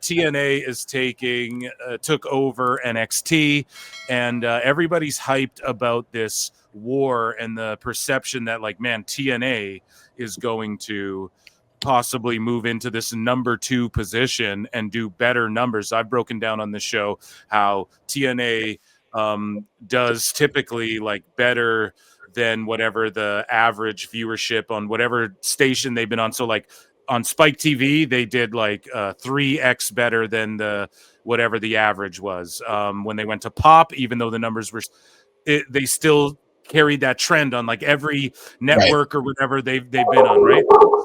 TNA is took over NXT, and everybody's hyped about this war and the perception that, like, man, TNA is going to possibly move into this number 2 position and do better numbers. I've broken down on the show how TNA does typically like better than whatever the average viewership on whatever station they've been on. So like on Spike TV, they did like 3x better than whatever the average was. When they went to Pop, even though the numbers were, they still carried that trend on like every network or whatever they've been on, right?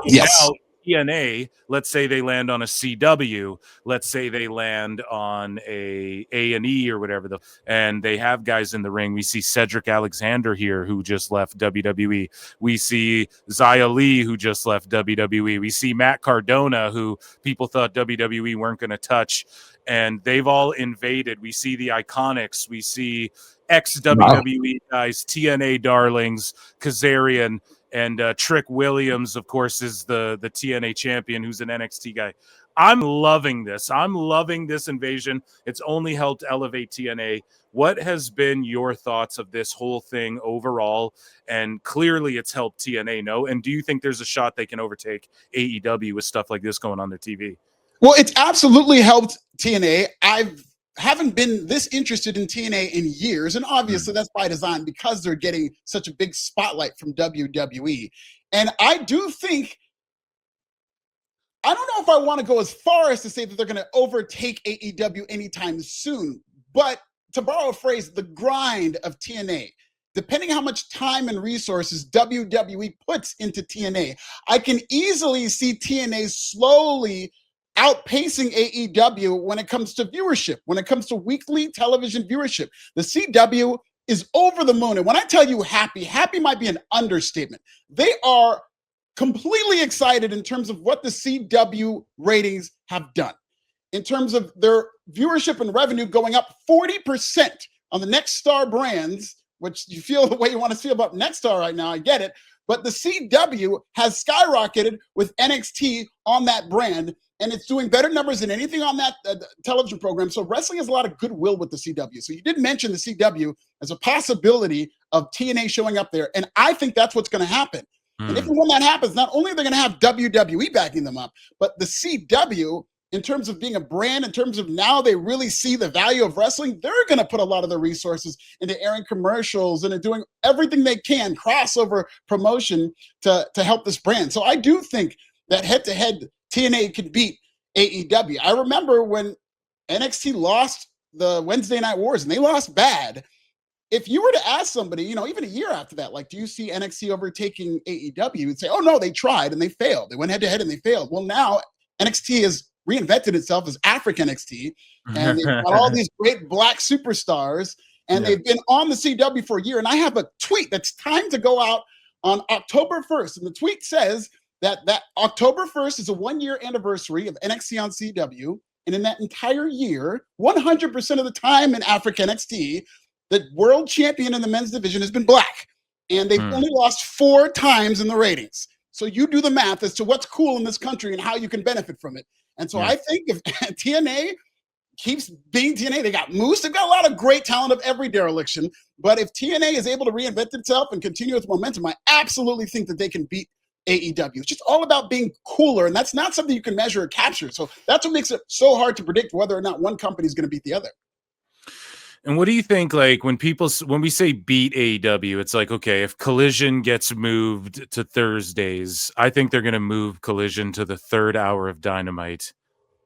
Yes. Now, TNA, let's say they land on a CW, let's say they land on a A&E or whatever, and they have guys in the ring. We see Cedric Alexander here, who just left WWE. We see Xia Li, who just left WWE. We see Matt Cardona, who people thought WWE weren't going to touch, and they've all invaded. We see the Iconics. We see ex-WWE guys, TNA darlings, Kazarian, and Trick Williams, of course, is the TNA champion, who's an NXT guy. I'm loving this. I'm loving this invasion. It's only helped elevate TNA. What has been your thoughts of this whole thing overall? And clearly it's helped TNA, no? And do you think there's a shot they can overtake AEW with stuff like this going on their TV? Well, it's absolutely helped TNA. Haven't been this interested in TNA in years, and obviously that's by design because they're getting such a big spotlight from WWE. And I do think, I don't know if I want to go as far as to say that they're going to overtake AEW anytime soon, but to borrow a phrase, the grind of TNA, depending how much time and resources WWE puts into TNA, I can easily see TNA slowly outpacing AEW when it comes to viewership, when it comes to weekly television viewership. The CW is over the moon. And when I tell you happy might be an understatement. They are completely excited in terms of what the CW ratings have done. In terms of their viewership and revenue going up 40% on the Next Star brands, which you feel the way you want to feel about Next Star right now, I get it. But the CW has skyrocketed with NXT on that brand, and it's doing better numbers than anything on that television program. So wrestling has a lot of goodwill with the CW. So you did mention the CW as a possibility of TNA showing up there, and I think that's what's going to happen. And if and when that happens, not only are they going to have WWE backing them up, but the CW, in terms of being a brand, in terms of now they really see the value of wrestling, they're going to put a lot of their resources into airing commercials and doing everything they can, crossover promotion to help this brand. So I do think that head-to-head TNA can beat AEW. I remember when NXT lost the Wednesday Night Wars, and they lost bad. If you were to ask somebody, even a year after that, like, do you see NXT overtaking AEW? You'd say, oh, no, they tried and they failed. They went head-to-head and they failed. Well, now NXT has reinvented itself as African NXT, and they've got all these great black superstars, and they've been on the CW for a year. And I have a tweet that's timed to go out on October 1st, and the tweet says that October 1st is a 1-year anniversary of NXT on CW, and in that entire year, 100% of the time in African NXT, the world champion in the men's division has been black, and they've only lost 4 times in the ratings. So you do the math as to what's cool in this country and how you can benefit from it. And so I think if TNA keeps being TNA, they got Moose, they've got a lot of great talent of every dereliction. But if TNA is able to reinvent itself and continue its momentum, I absolutely think that they can beat AEW. It's just all about being cooler, and that's not something you can measure or capture. So that's what makes it so hard to predict whether or not one company is going to beat the other. And what do you think, like, when we say beat AEW, it's like, okay, if Collision gets moved to Thursdays, I think they're going to move Collision to the 3rd hour of Dynamite.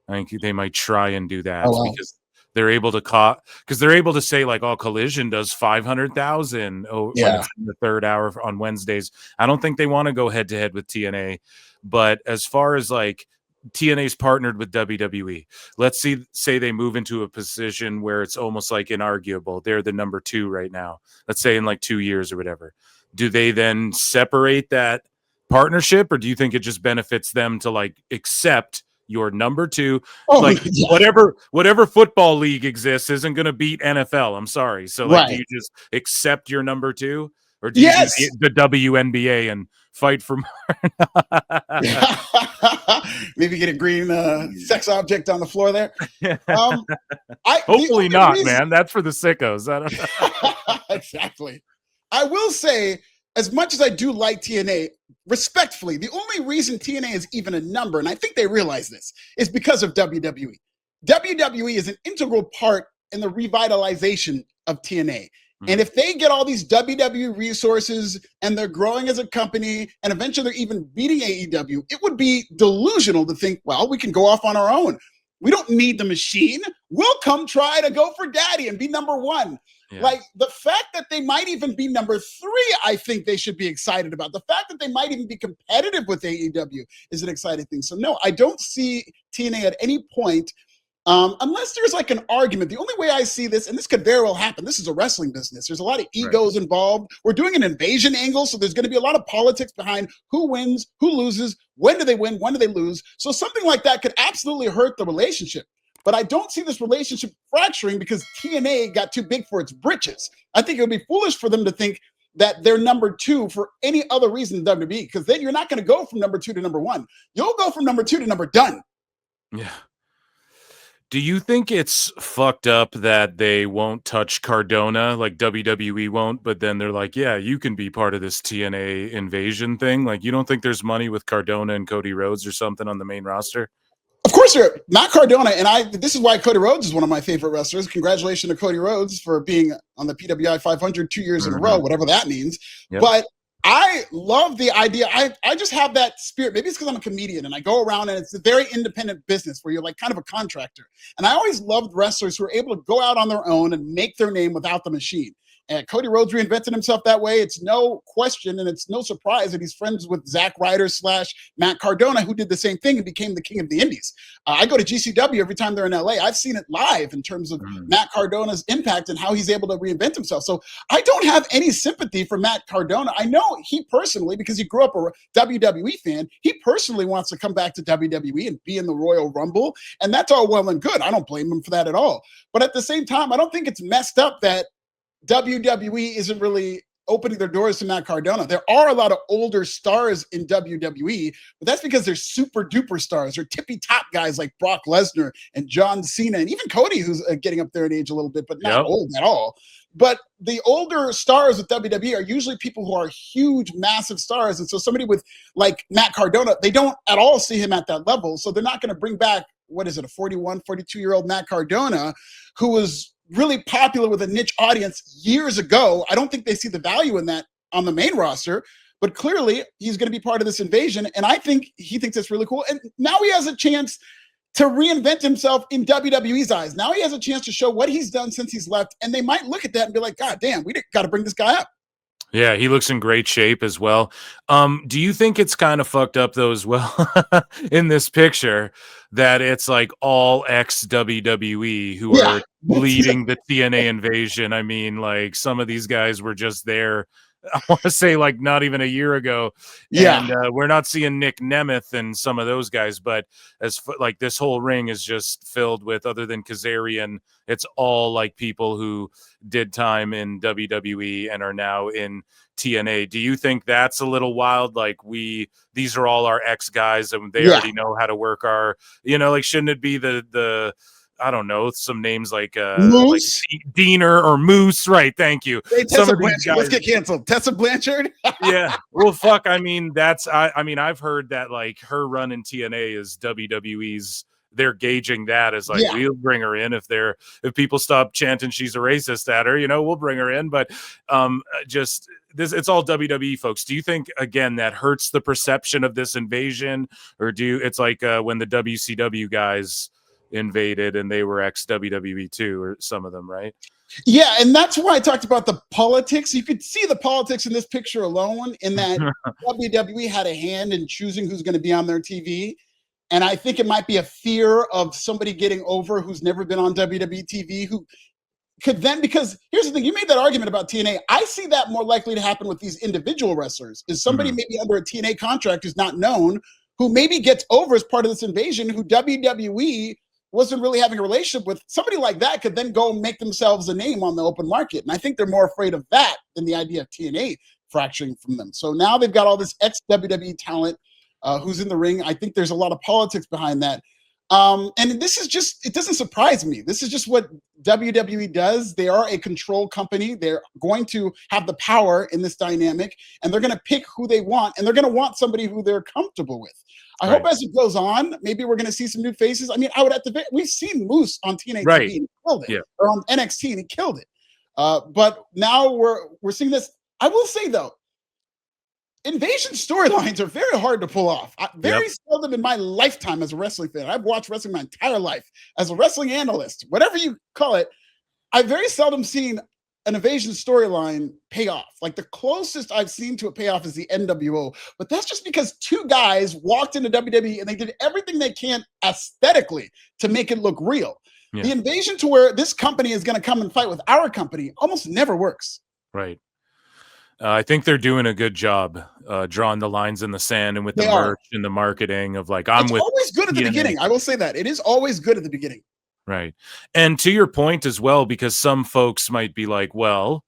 I think they might try and do that because they're able to say, like, oh, Collision does 500,000 when it's in the 3rd hour on Wednesdays. I don't think they want to go head to head with TNA, but as far as like TNA's partnered with WWE. Let's say they move into a position where it's almost like inarguable. They're the number 2 right now. Let's say in like 2 years or whatever. Do they then separate that partnership, or do you think it just benefits them to like accept your number 2? Whatever football league exists isn't going to beat NFL. I'm sorry. So like, do you just accept your number 2? Or do you do Yes. the WNBA and fight for Maybe get a green sex object on the floor there. Hopefully not, man. That's for the sickos. I don't know. Exactly. I will say, as much as I do like TNA, respectfully, the only reason TNA is even a number, and I think they realize this, is because of WWE. WWE is an integral part in the revitalization of TNA. And if they get all these WWE resources and they're growing as a company and eventually they're even beating AEW, it would be delusional to think, well, we can go off on our own. We don't need the machine. We'll come try to go for daddy and be number one. Yeah. Like the fact that they might even be number 3, I think they should be excited about. The fact that they might even be competitive with AEW is an exciting thing. So no, I don't see TNA at any point, unless there's like an argument. The only way I see this, and this could very well happen, this is a wrestling business. There's a lot of egos involved. We're doing an invasion angle, so there's going to be a lot of politics behind who wins, who loses, when do they win, when do they lose. So something like that could absolutely hurt the relationship. But I don't see this relationship fracturing because TNA got too big for its britches. I think it would be foolish for them to think that they're number 2 for any other reason than WWE, because then you're not going to go from number 2 to number 1. You'll go from number 2 to number done. Yeah. Do you think it's fucked up that they won't touch Cardona, like WWE won't, but then they're like, yeah, you can be part of this TNA Invasion thing? Like, you don't think there's money with Cardona and Cody Rhodes or something on the main roster? Of course, Matt Cardona, and this is why Cody Rhodes is one of my favorite wrestlers. Congratulations to Cody Rhodes for being on the PWI 500 2 years in a row, whatever that means. Yep. But I love the idea. I just have that spirit. Maybe it's because I'm a comedian and I go around and it's a very independent business where you're like kind of a contractor. And I always loved wrestlers who are able to go out on their own and make their name without the machine. And Cody Rhodes reinvented himself that way. It's no question, and it's no surprise that he's friends with Zack Ryder / Matt Cardona, who did the same thing and became the king of the Indies. I go to GCW every time they're in LA. I've seen it live in terms of Matt Cardona's impact and how he's able to reinvent himself. So I don't have any sympathy for Matt Cardona. I know he personally, because he grew up a WWE fan, he personally wants to come back to WWE and be in the Royal Rumble. And that's all well and good. I don't blame him for that at all. But at the same time, I don't think it's messed up that WWE isn't really opening their doors to Matt Cardona. There are a lot of older stars in WWE, but that's because they're super duper stars. They're tippy top guys like Brock Lesnar and John Cena and even Cody, who's getting up there in age a little bit, but not old at all. But the older stars with WWE are usually people who are huge, massive stars. And so somebody with like Matt Cardona, they don't at all see him at that level. So they're not going to bring back, what is it, a 41, 42-year-old Matt Cardona who was really popular with a niche audience years ago. I don't think they see the value in that on the main roster, but clearly he's going to be part of this invasion. And I think he thinks it's really cool. And now he has a chance to reinvent himself in WWE's eyes. Now he has a chance to show what he's done since he's left. And they might look at that and be like, God damn, we got to bring this guy up. Yeah, he looks in great shape as well. Do you think it's kind of fucked up though as well in this picture that it's like all ex-WWE who are leading the TNA Invasion? I mean, like some of these guys were just there, I want to say like not even a year ago. Yeah. And we're not seeing Nick Nemeth and some of those guys, but like this whole ring is just filled with, other than Kazarian, it's all like people who did time in WWE and are now in TNA. Do you think that's a little wild? Like these are all our ex guys and they already know how to work our, like, shouldn't it be the I don't know, some names like Diener or Moose, right? Thank you. Hey, Tessa Blanchard, let's get canceled. Tessa Blanchard. Yeah. Well, fuck. I mean, I've heard that like her run in TNA is WWE's. They're gauging that as like, we'll bring her in if people stop chanting she's a racist at her, we'll bring her in. But just this, it's all WWE folks. Do you think again that hurts the perception of this invasion, or it's like when the WCW guys invaded and they were ex-WWE too, or some of them, right? Yeah, and that's why I talked about the politics. You could see the politics in this picture alone, in that WWE had a hand in choosing who's going to be on their TV. And I think it might be a fear of somebody getting over who's never been on WWE TV, who could then, because here's the thing, you made that argument about TNA. I see that more likely to happen with these individual wrestlers, is somebody maybe under a TNA contract who's not known, who maybe gets over as part of this invasion, who WWE wasn't really having a relationship with. Somebody like that could then go and make themselves a name on the open market. And I think they're more afraid of that than the idea of TNA fracturing from them. So now they've got all this ex-WWE talent who's in the ring. I think there's a lot of politics behind that. And this is just, it doesn't surprise me. This is just what WWE does. They are a control company. They're going to have the power in this dynamic, and they're going to pick who they want, and they're going to want somebody who they're comfortable with. I hope as it goes on, maybe we're going to see some new faces. I mean, we've seen Moose on TNA TV and he killed it, or on NXT and he killed it. But now we're seeing this. I will say though, Invasion storylines are very hard to pull off. Very seldom in my lifetime as a wrestling fan. I've watched wrestling my entire life as a wrestling analyst, whatever you call it. I've very seldom seen an Invasion storyline pay off. Like the closest I've seen to a payoff is the NWO, but that's just because two guys walked into WWE and they did everything they can aesthetically to make it look real. The Invasion to where this company is going to come and fight with our company almost never works. Right. I think they're doing a good job drawing the lines in the sand and with the merch and the marketing of like, it's always good at the beginning. I will say that. It is always good at the beginning. Right. And to your point as well, because some folks might be like, well,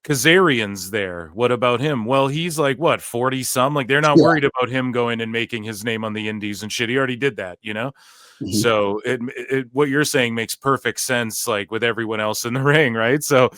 Kazarian's there. What about him? Well, he's like, what, 40 some? Like they're not worried about him going and making his name on the indies and shit. He already did that, you know? So what you're saying makes perfect sense, like with everyone else in the ring, right? So